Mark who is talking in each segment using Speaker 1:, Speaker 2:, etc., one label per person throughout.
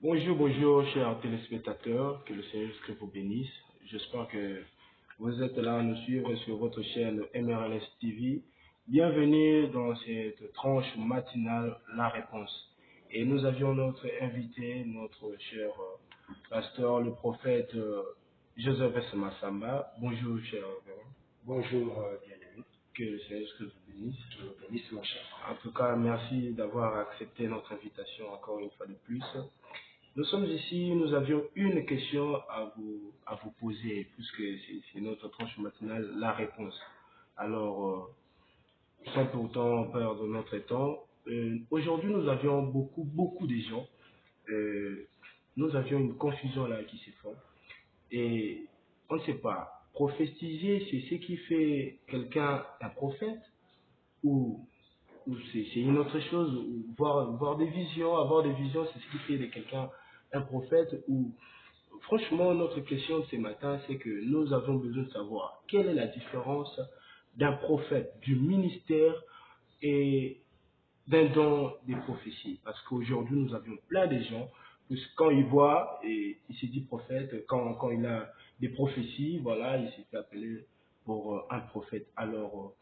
Speaker 1: Bonjour, bonjour, chers téléspectateurs, que le Seigneur Christ vous bénisse. J'espère que vous êtes là à nous suivre sur votre chaîne MRLS TV. Bienvenue dans cette tranche matinale, la réponse. Et nous avions notre invité, notre cher pasteur, le prophète Joseph S. Massamba. Bonjour, cher frère.
Speaker 2: Bonjour, bien-aimé.
Speaker 1: Que le Seigneur Christ vous bénisse.
Speaker 2: Je vous bénisse, mon cher.
Speaker 1: En tout cas, merci d'avoir accepté notre invitation encore une fois de plus. Nous sommes ici, nous avions une question à vous poser, puisque c'est notre tranche matinale, la réponse. Alors, sans pour autant perdre notre temps, aujourd'hui nous avions beaucoup de gens. Nous avions une confusion là qui se fait. Et on ne sait pas, prophétiser, c'est ce qui fait quelqu'un un prophète ou, ou c'est une autre chose, ou voir des visions, avoir des visions, c'est ce qui fait de quelqu'un un prophète ou franchement, notre question de ce matin, c'est que nous avons besoin de savoir quelle est la différence d'un prophète, du ministère et d'un don des prophéties. Parce qu'aujourd'hui, nous avions plein de gens, quand il voit, et il se dit prophète, quand il a des prophéties, voilà, il s'est fait appeler pour un prophète. Alors,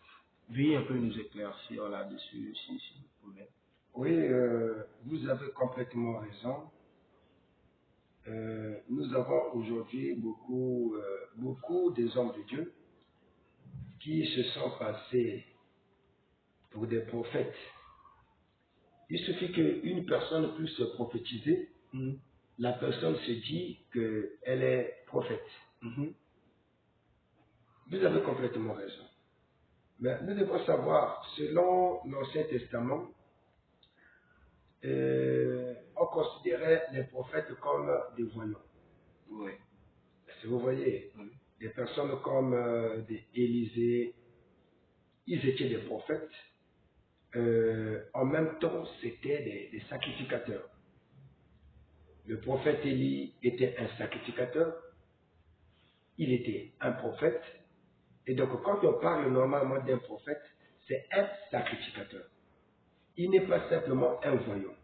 Speaker 1: veuillez un peu nous éclaircir là-dessus, si vous pouvez.
Speaker 2: Oui, vous avez complètement raison. Nous avons aujourd'hui beaucoup des hommes de Dieu qui se sont passés pour des prophètes. Il suffit qu'une personne puisse prophétiser, la personne se dit qu'elle est prophète. Vous avez complètement raison. Mais nous devons savoir, selon l'Ancien Testament, on considérait les prophètes comme des voyants.
Speaker 1: Oui.
Speaker 2: Si vous voyez,
Speaker 1: Oui.
Speaker 2: des personnes comme des Élisée, ils étaient des prophètes. En même temps, c'était des sacrificateurs. Le prophète Élie était un sacrificateur, il était un prophète. Et donc, quand on parle normalement d'un prophète, c'est un sacrificateur. Il n'est pas simplement un voyant,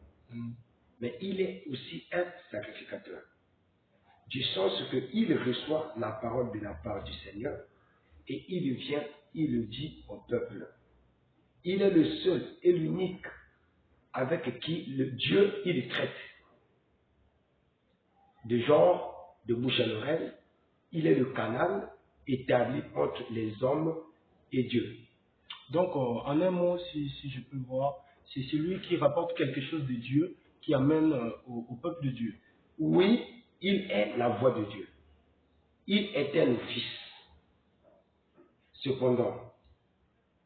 Speaker 2: mais il est aussi un sacrificateur. Du sens qu'il reçoit la parole de la part du Seigneur et il vient, il le dit au peuple. Il est le seul et l'unique avec qui le Dieu il traite. De genre, de bouche à l'oreille, il est le canal établi entre les hommes et Dieu.
Speaker 1: Donc, en un mot, si je peux voir, c'est celui qui rapporte quelque chose de Dieu, qui amène au peuple de Dieu.
Speaker 2: Oui, il est la voix de Dieu. Il est un office. Cependant,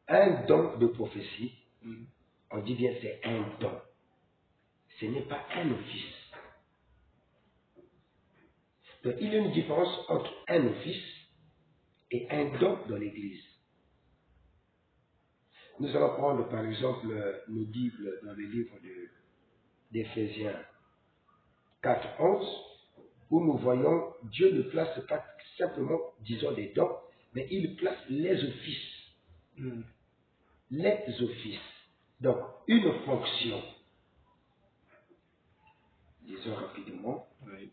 Speaker 2: un don de prophétie, on dit bien c'est un don. Ce n'est pas un office. Donc, il y a une différence entre un office et un don dans l'Église. Nous allons prendre par exemple nos Bibles dans le livre d'Éphésiens 4:11, où nous voyons Dieu ne place pas simplement, disons, des dons, mais il place les offices. Les offices. Donc, une fonction, disons rapidement,
Speaker 1: Oui.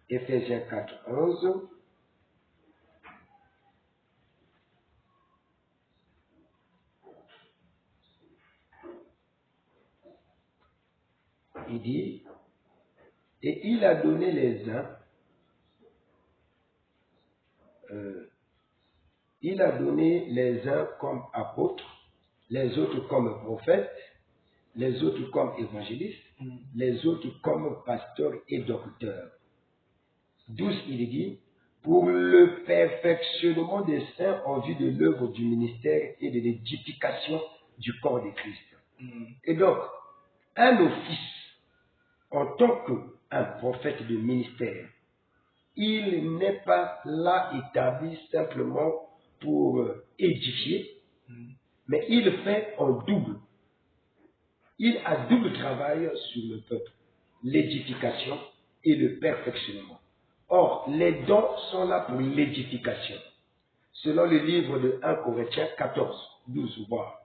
Speaker 2: Éphésiens 4:11, il dit, et il a donné les uns, il a donné les uns comme apôtres, les autres comme prophètes, les autres comme évangélistes, les autres comme pasteurs et docteurs. 12, il dit, pour le perfectionnement des saints en vue de l'œuvre du ministère et de l'édification du corps de Christ. Et donc, un office, en tant qu'un prophète de ministère, il n'est pas là établi simplement pour édifier, mais il fait en double. Il a double travail sur le peuple, l'édification et le perfectionnement. Or, les dons sont là pour l'édification. Selon le livre de 1 Corinthiens 14, 12, voire.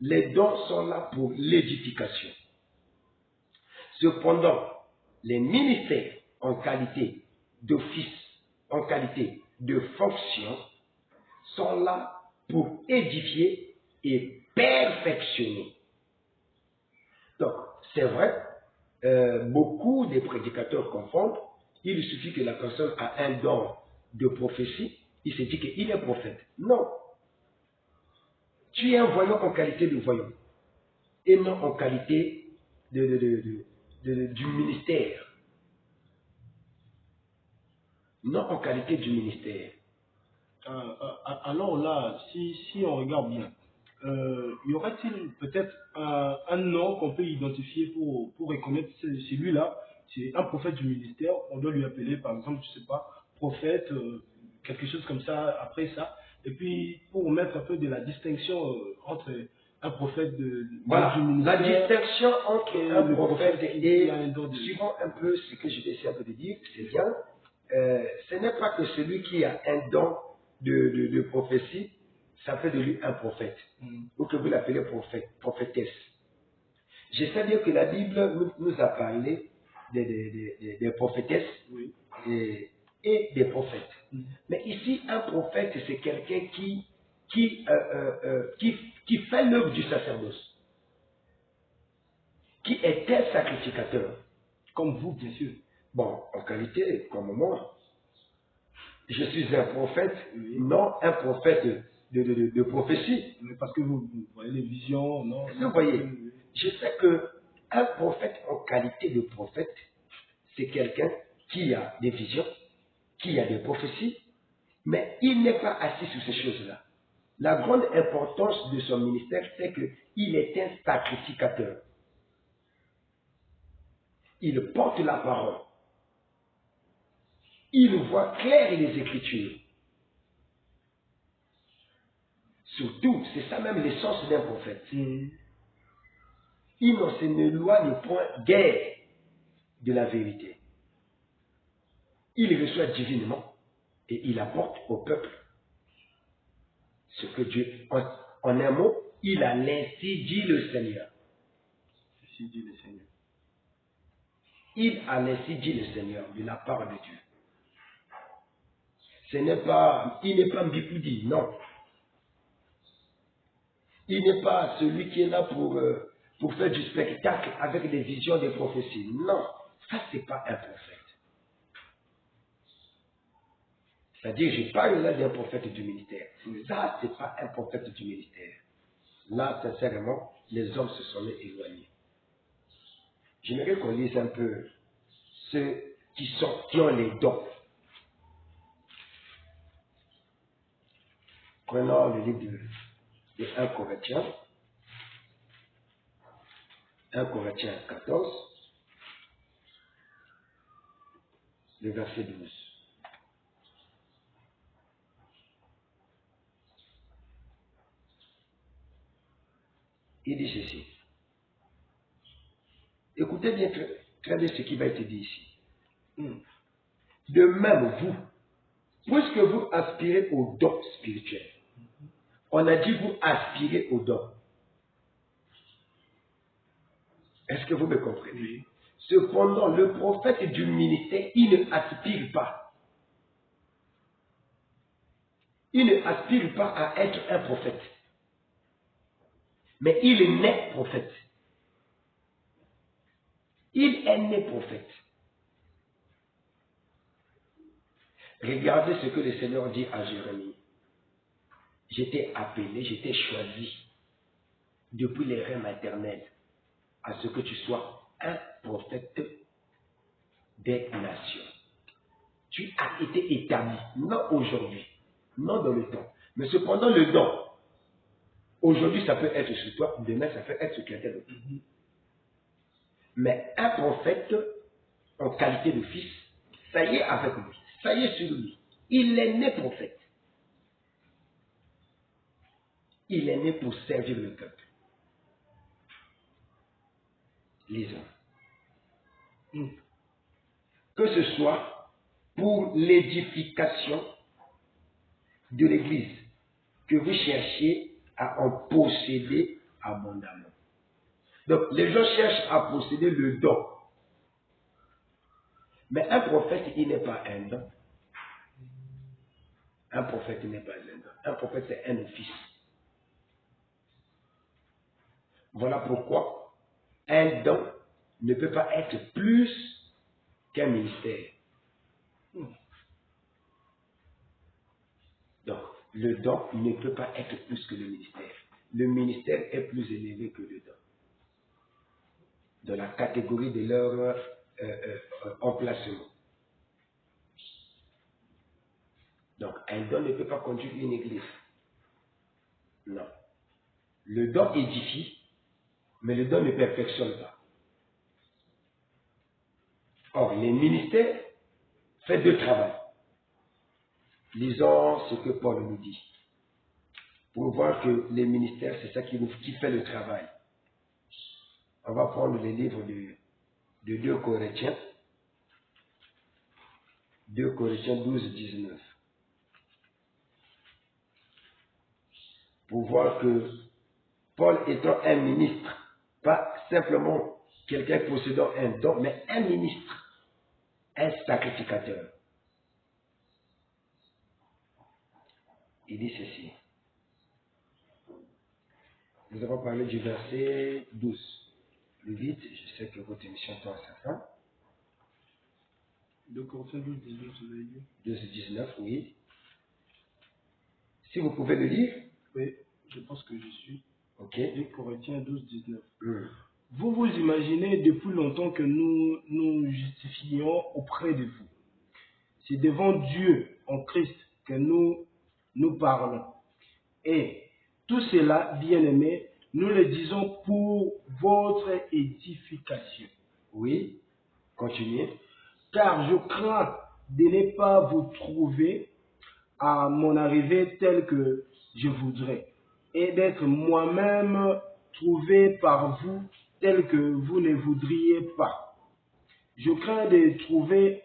Speaker 2: Les dons sont là pour l'édification. Cependant, les ministères en qualité d'office, en qualité de fonction, sont là pour édifier et perfectionner. Donc, c'est vrai, beaucoup de prédicateurs confondent. Il suffit que la personne a un don de prophétie, il se dit qu'il est prophète. Non. Tu es un voyant en qualité de voyant et non en qualité du ministère. Non en qualité du ministère.
Speaker 1: Alors là, si on regarde bien, y aurait-il peut-être un nom qu'on peut identifier pour reconnaître celui-là, c'est un prophète du ministère, on doit lui appeler par exemple, je sais pas, prophète, quelque chose comme ça, après ça, et puis pour mettre un peu de la distinction entre un prophète
Speaker 2: Voilà,
Speaker 1: du ministère,
Speaker 2: la distinction entre un prophète et,
Speaker 1: un don de...
Speaker 2: suivant un peu ce que je vais essayer de dire, c'est bien, ce n'est pas que celui qui a un don de prophétie, ça fait de lui un prophète, ou que vous l'appelez prophète, prophétesse. Je sais bien que la Bible nous a parlé des prophétesses
Speaker 1: Oui.
Speaker 2: et des prophètes. Mais ici, un prophète, c'est quelqu'un qui fait l'œuvre du sacerdoce, qui est un sacrificateur.
Speaker 1: Comme vous, bien sûr.
Speaker 2: Bon, en qualité, comme moi, je suis un prophète, non un prophète de prophétie.
Speaker 1: Mais parce que vous voyez les visions, non?
Speaker 2: Vous voyez, je sais que un prophète en qualité de prophète, c'est quelqu'un qui a des visions, qui a des prophéties, mais il n'est pas assis sur ces choses-là. La grande importance de son ministère, c'est qu'il est un sacrificateur. Il porte la parole. Il voit clair les Écritures. Surtout, c'est ça même l'essence d'un prophète. Il ne s'éloigne point guère de la vérité. Il reçoit divinement et il apporte au peuple ce que Dieu, en un mot, il a ainsi dit le Seigneur.
Speaker 1: Ainsi dit le Seigneur.
Speaker 2: Il a ainsi dit le Seigneur de la part de Dieu. Il n'est pas Mbipoudi, non. Il n'est pas celui qui est là pour faire du spectacle avec des visions, des prophéties. Non, ça c'est pas un prophète. C'est-à-dire, je parle là d'un prophète du ministère. Ça, c'est pas un prophète du ministère. Là, sincèrement, les hommes se sont éloignés. J'aimerais qu'on lise un peu ceux qui ont les dons. Prenons le livre de 1 Corinthiens. 1 Corinthiens 14, le verset 12. Il dit ceci. Écoutez bien très bien ce qui va être dit ici. De même, vous, puisque vous aspirez au don spirituel, on a dit vous aspirez au don. Est-ce que vous me comprenez?
Speaker 1: Oui.
Speaker 2: Cependant, le prophète du ministère, il ne aspire pas. Il ne aspire pas à être un prophète. Mais il est né prophète. Il est né prophète. Regardez ce que le Seigneur dit à Jérémie. J'étais appelé, j'étais choisi depuis les rêves maternels à ce que tu sois un prophète des nations. Tu as été établi, non aujourd'hui, non dans le temps, mais cependant le don. Aujourd'hui, ça peut être sur toi, demain, ça peut être sur quelqu'un d'autre. Mais un prophète, en qualité de fils, ça y est avec lui, ça y est sur lui. Il est né prophète. Il est né pour servir le peuple. Lisons. Que ce soit pour l'édification de l'Église, que vous cherchiez à en posséder abondamment. Donc, les gens cherchent à posséder le don. Mais un prophète, il n'est pas un don. Un prophète, il n'est pas un don. Un prophète, c'est un office. Voilà pourquoi un don ne peut pas être plus qu'un ministère. Donc, le don ne peut pas être plus que le ministère. Le ministère est plus élevé que le don. Dans la catégorie de leur emplacement. Donc, un don ne peut pas conduire une église. Non. Le don édifie, mais le don ne perfectionne pas. Or, les ministères font deux travaux. Lisons ce que Paul nous dit. Pour voir que les ministères, c'est ça qui fait le travail. On va prendre le livre de 2 Corinthiens. 2 Corinthiens 12, 19. Pour voir que Paul étant un ministre, pas simplement quelqu'un possédant un don, mais un ministre, un sacrificateur. Il dit ceci. Nous avons parlé du verset 12. Plus vite, je sais que votre émission tend à sa fin.
Speaker 1: 2 Corinthiens 12, 19, vous avez dit
Speaker 2: 12, 19, oui. Si vous pouvez le lire.
Speaker 1: Oui, je pense que je suis.
Speaker 2: Ok.
Speaker 1: 2 Corinthiens 12, 19.
Speaker 2: Mm.
Speaker 1: Vous vous imaginez depuis longtemps que nous nous justifions auprès de vous. C'est devant Dieu en Christ que nous parlons. Et tout cela, bien-aimés, nous le disons pour votre édification.
Speaker 2: Oui, continuez.
Speaker 1: Car je crains de ne pas vous trouver à mon arrivée tel que je voudrais, et d'être moi-même trouvé par vous tel que vous ne voudriez pas. Je crains de trouver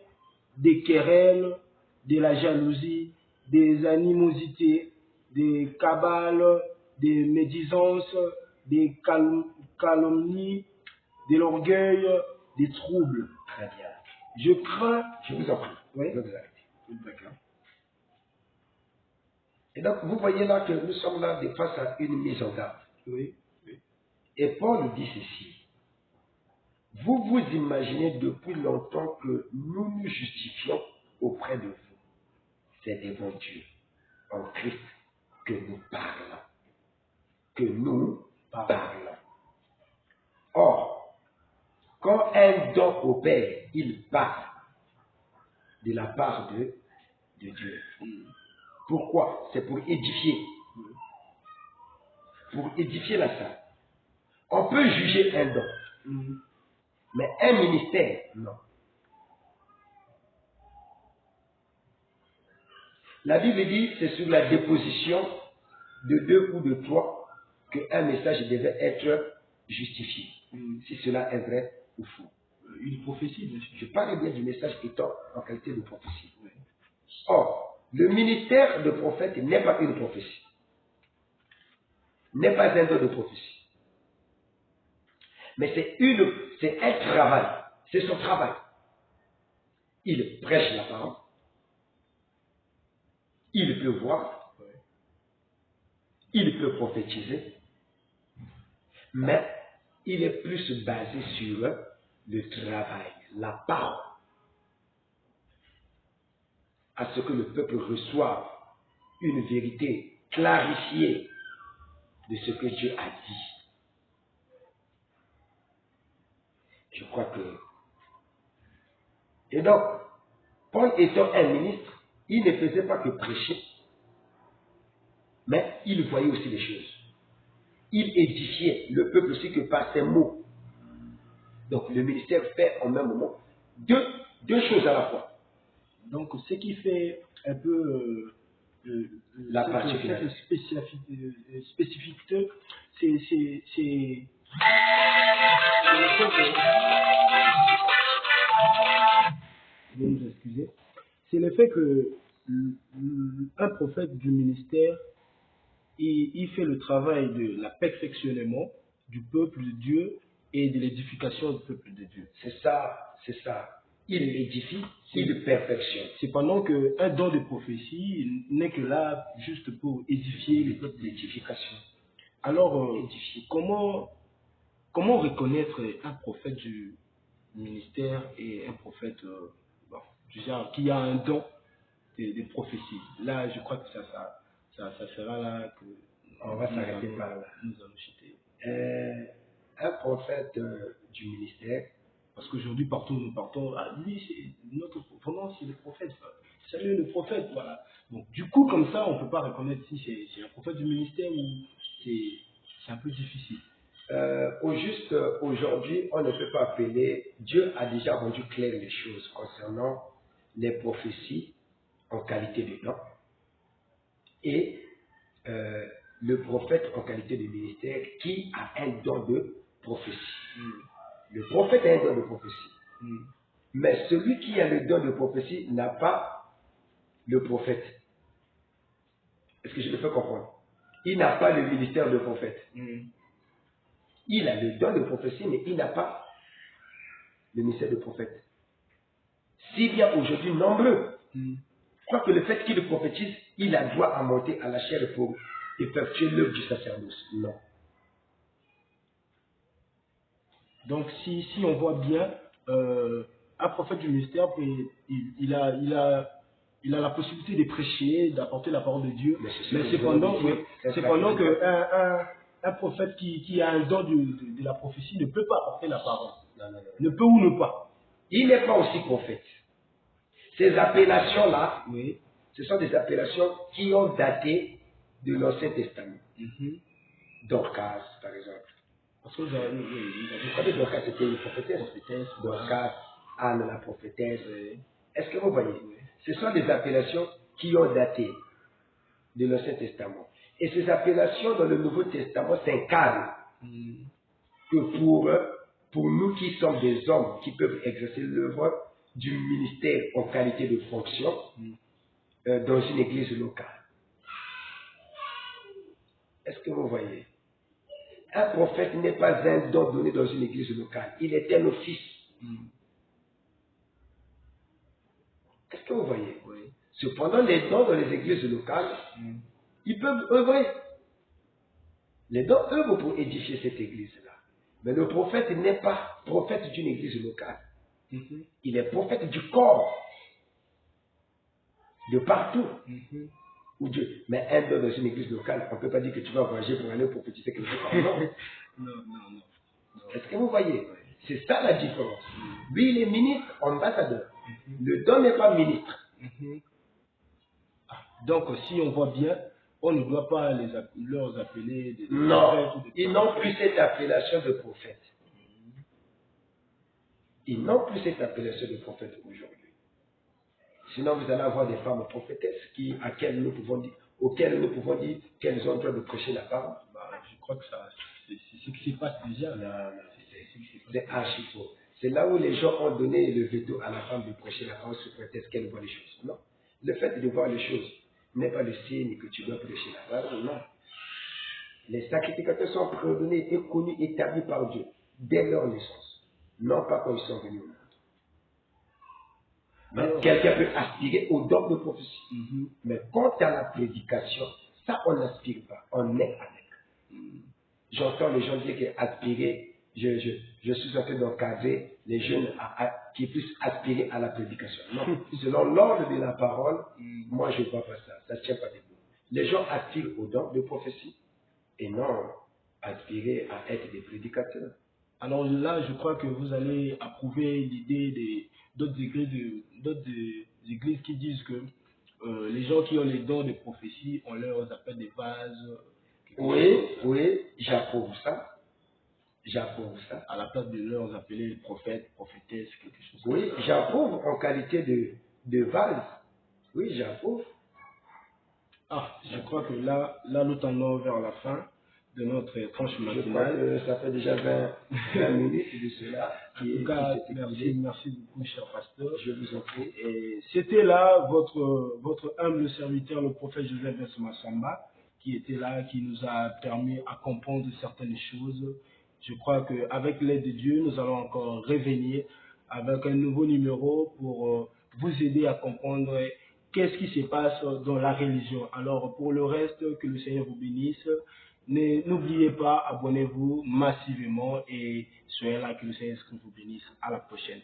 Speaker 1: des querelles, de la jalousie, des animosités, des cabales, des médisances, des calomnies, de l'orgueil, des troubles.
Speaker 2: Très bien.
Speaker 1: Je crains...
Speaker 2: Je vous en prie.
Speaker 1: Oui.
Speaker 2: Je vais vous arrêter.
Speaker 1: D'accord.
Speaker 2: Et donc, vous voyez là que nous sommes là face à une mise en garde.
Speaker 1: Oui. Oui.
Speaker 2: Et Paul nous dit ceci. Vous vous imaginez depuis longtemps que nous nous justifions auprès de vous. C'est devant Dieu, en Christ, que nous parlons. Que nous parlons. Or, quand un don opère, il part de la part de Dieu. Pourquoi? C'est pour édifier. Pour édifier la salle. On peut juger un don. Mais un ministère, non. La Bible dit c'est sur la déposition de 2 ou de 3 qu'un message devait être justifié. Si cela est vrai ou faux.
Speaker 1: Une prophétie, bien sûr.
Speaker 2: Je parle bien du message étant en qualité de prophétie. Or, le ministère de prophète n'est pas une prophétie. N'est pas un don de prophétie. Mais c'est un travail. C'est son travail. Il prêche la parole. Il peut voir. Il peut prophétiser. Mais il est plus basé sur le travail, la parole. À ce que le peuple reçoive une vérité clarifiée de ce que Dieu a dit. Je crois que... Et donc, Paul étant un ministre, il ne faisait pas que prêcher, mais il voyait aussi les choses. Il édifiait le peuple aussi que par ses mots. Donc le ministère fait en même moment deux choses à la fois.
Speaker 1: Donc ce qui fait un peu
Speaker 2: la particularité
Speaker 1: spécificité, c'est vous nous excusez, c'est le fait que un prophète du ministère, il fait le travail de la perfectionnement du peuple de Dieu et de l'édification du peuple de Dieu.
Speaker 2: C'est ça, c'est ça. il édifie, il perfectionne.
Speaker 1: Cependant qu'un don de prophétie n'est que là juste pour édifier le peuple.
Speaker 2: L'édification.
Speaker 1: Alors, comment reconnaître un prophète du ministère et un prophète bon, du genre qui a un don de prophétie? Là, je crois que ça sera là que
Speaker 2: On va s'arrêter par là.
Speaker 1: Nous allons chuter.
Speaker 2: Un prophète du ministère.
Speaker 1: Parce qu'aujourd'hui, partout où nous partons, ah, lui, c'est notre vraiment, c'est le prophète. Salut le prophète, voilà. Donc, du coup, comme ça, on ne peut pas reconnaître si c'est un prophète du ministère ou c'est un peu difficile.
Speaker 2: Au juste, aujourd'hui, on ne peut pas appeler. Dieu a déjà rendu clair les choses concernant les prophéties en qualité de don et le prophète en qualité de ministère qui a un don de prophétie. Le prophète a un don de prophétie. Mais celui qui a le don de prophétie n'a pas le prophète. Est-ce que je me fais comprendre? Il n'a pas le ministère de prophète. Il a le don de prophétie, mais il n'a pas le ministère de prophète. S'il y a aujourd'hui nombreux, je crois que le fait qu'il prophétise, il a droit à monter à la chair pour effectuer l'œuvre du sacerdoce. Non.
Speaker 1: Donc, si on voit bien, un prophète du ministère, il a la possibilité de prêcher, d'apporter la parole de Dieu, mais cependant un prophète qui a un don de la prophétie ne peut pas apporter la parole.
Speaker 2: Non.
Speaker 1: Ne peut ou ne pas.
Speaker 2: Il n'est pas aussi prophète. Ces appellations-là, ce sont des appellations qui ont daté de l'Ancien Testament. Dorcas, par exemple.
Speaker 1: Parce que vous
Speaker 2: savez, Dorcas c'était une prophétesse. Dorcas, Anne la prophétesse. Est-ce que vous voyez? Ce sont des appellations qui ont daté de l'Ancien Testament. Et ces appellations dans le Nouveau Testament s'incarnent que pour nous qui sommes des hommes qui peuvent exercer l'œuvre du ministère en qualité de fonction dans une église locale. Est-ce que vous voyez? Un prophète n'est pas un don donné dans une église locale. Il est un office. Est-ce que vous voyez? Cependant, les dons dans les églises locales, ils peuvent œuvrer. Les dons œuvrent pour édifier cette église-là. Mais le prophète n'est pas prophète d'une église locale. Il est prophète du corps. De partout. Où Dieu. Mais un don dans une église locale, on ne peut pas dire que tu vas voyager pour aller prophétiser quelque chose. Non. Est-ce que vous voyez? C'est ça la différence. Lui, il est ministre, ambassadeur. Le don n'est pas ministre.
Speaker 1: Donc, si on voit bien, on ne doit pas leur appeler des
Speaker 2: non, ils n'ont plus cette appellation de prophète. Ils n'ont plus cette appellation de prophète aujourd'hui. Sinon, vous allez avoir des femmes prophétesses auxquelles nous pouvons dire qu'elles ont le droit de prêcher la parole.
Speaker 1: Je crois que c'est ce qui se passe déjà.
Speaker 2: C'est archi faux. C'est là où les gens ont donné le veto à la femme de prêcher la parole sous prétexte qu'elle voit les choses. Non. Le fait de voir les choses n'est pas le signe que tu dois prêcher la parole. Non. Les sacrificateurs sont préordonnés et connus, établis par Dieu dès leur naissance. Non pas quand ils sont venus au monde. Mais quelqu'un peut aspirer au don de prophétie. Mais quant à la prédication, ça on n'aspire pas, on est avec. J'entends les gens dire qu'aspirer, je suis en train d'encadrer les jeunes qui puissent aspirer à la prédication. Non, selon l'ordre de la parole, moi je ne vois pas ça, ça ne tient pas debout. Les gens aspirent au don de prophétie et non aspirer à être des prédicateurs.
Speaker 1: Alors là, je crois que vous allez approuver l'idée d'autres églises qui disent que les gens qui ont les dons de prophétie, on leur appelle des vases.
Speaker 2: Oui, j'approuve ça.
Speaker 1: À la place de leur appeler prophète, prophétesse, quelque chose
Speaker 2: comme ça. Oui, j'approuve en qualité de vase. Oui, j'approuve.
Speaker 1: Je crois que là, nous tendons vers la fin de notre tranche matinale.
Speaker 2: Ça fait déjà 20 minutes de cela.
Speaker 1: En tout cas, merci beaucoup, cher pasteur.
Speaker 2: Je vous en prie.
Speaker 1: Et c'était là votre humble serviteur, le prophète Joseph Massamba, qui était là, qui nous a permis à comprendre certaines choses. Je crois qu'avec l'aide de Dieu, nous allons encore revenir avec un nouveau numéro pour vous aider à comprendre qu'est-ce qui se passe dans la religion. Alors pour le reste, que le Seigneur vous bénisse. N'oubliez pas, abonnez-vous massivement et soyez là, que le Seigneur vous bénisse. À la prochaine.